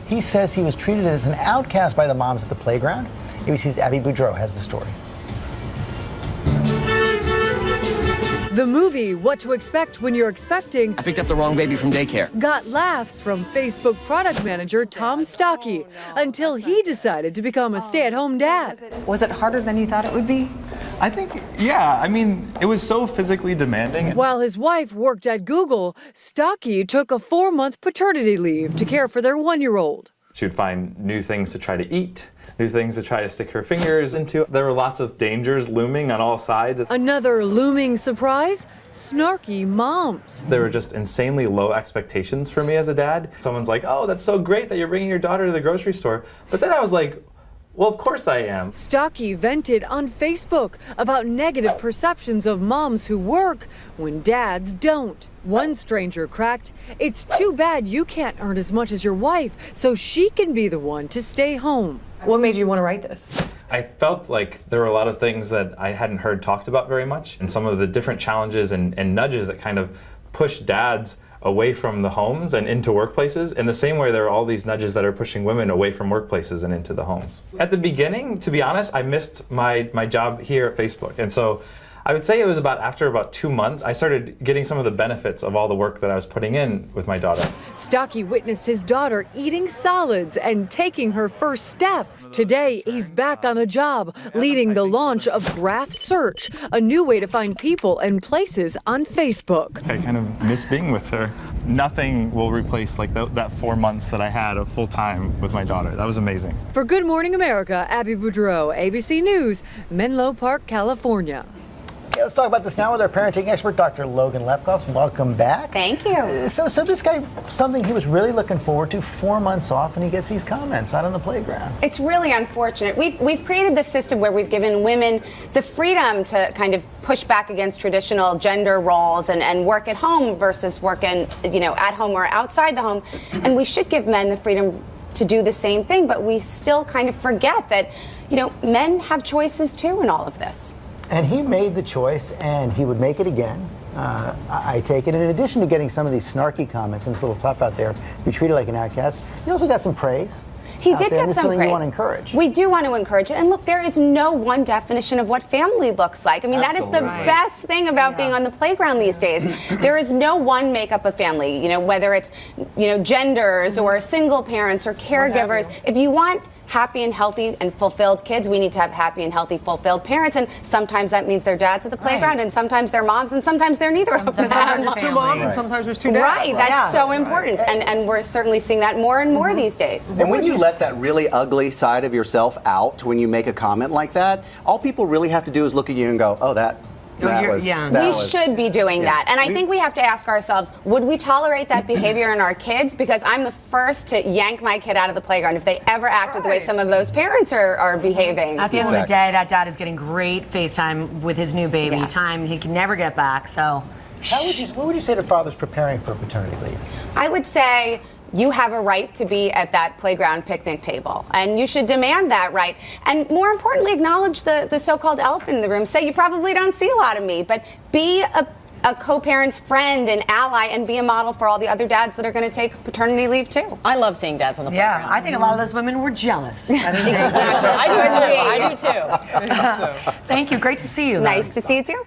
He says he was treated as an outcast by the moms at the playground. ABC's Abby Boudreau has the story. The movie, What to Expect When You're Expecting, I picked up the wrong baby from daycare. got laughs from Facebook product manager Tom Stocky until he decided to become a stay-at-home dad. Was it harder than you thought it would be? I think, yeah. I mean, it was so physically demanding. While his wife worked at Google, Stocky took a 4-month paternity leave to care for their 1-year-old. She would find new things to try to eat, new things to try to stick her fingers into. There were lots of dangers looming on all sides. Another looming surprise, snarky moms. There were just insanely low expectations for me as a dad. Someone's like, oh, that's so great that you're bringing your daughter to the grocery store. But then I was like, well, of course I am. Stocky vented on Facebook about negative perceptions of moms who work when dads don't. One stranger cracked, "It's too bad you can't earn as much as your wife, so she can be the one to stay home." What made you want to write this? I felt like there were a lot of things that I hadn't heard talked about very much, and some of the different challenges and nudges that kind of push dads away from the homes and into workplaces. In the same way, there are all these nudges that are pushing women away from workplaces and into the homes. At the beginning, to be honest, I missed my job here at Facebook. And so I would say it was after about 2 months, I started getting some of the benefits of all the work that I was putting in with my daughter. Stocky witnessed his daughter eating solids and taking her first step. Today, he's back on the job, leading the launch of Graph Search, a new way to find people and places on Facebook. I kind of miss being with her. Nothing will replace like that 4 months that I had of full time with my daughter. That was amazing. For Good Morning America, Abby Boudreau, ABC News, Menlo Park, California. Okay, let's talk about this now with our parenting expert, Dr. Logan Lepkoff. Welcome back. Thank you. So this guy, something he was really looking forward to, 4 months off, and he gets these comments out on the playground. It's really unfortunate. We've created this system where we've given women the freedom to kind of push back against traditional gender roles and work at home versus working, at home or outside the home. And we should give men the freedom to do the same thing, but we still kind of forget that, men have choices too in all of this. And he made the choice, and he would make it again. I take it. In addition to getting some of these snarky comments, and it's a little tough out there, be treated like an outcast, he also got some praise. He did get some praise. You want to encourage. We do want to encourage it. And look, there is no one definition of what family looks like. I mean, Absolutely. that is the best thing about being on the playground these days. There is no one makeup of family, whether it's, genders or single parents or caregivers. If you want happy and healthy and fulfilled kids, we need to have happy and healthy fulfilled parents, and sometimes that means their dads at the playground, and sometimes they're moms, and sometimes they're neither of them. Sometimes there's two moms and sometimes there's two dads. Right, that's so important, and we're certainly seeing that more and more these days. And when you let that really ugly side of yourself out when you make a comment like that, all people really have to do is look at you and go, oh, we should be doing that. And I think we have to ask ourselves, would we tolerate that behavior in our kids? Because I'm the first to yank my kid out of the playground if they ever acted the way some of those parents are behaving. At the end of the day, that dad is getting great FaceTime with his new baby. Time he can never get back, so. What would you say to fathers preparing for paternity leave? I would say, you have a right to be at that playground picnic table, and you should demand that right. And more importantly, acknowledge the so-called elephant in the room. Say, you probably don't see a lot of me, but be a co-parent's friend and ally, and be a model for all the other dads that are going to take paternity leave too. I love seeing dads on the playground. Yeah, I think a lot of those women were jealous. Exactly. I do too. Thank you. Great to see you. Nice to see you too.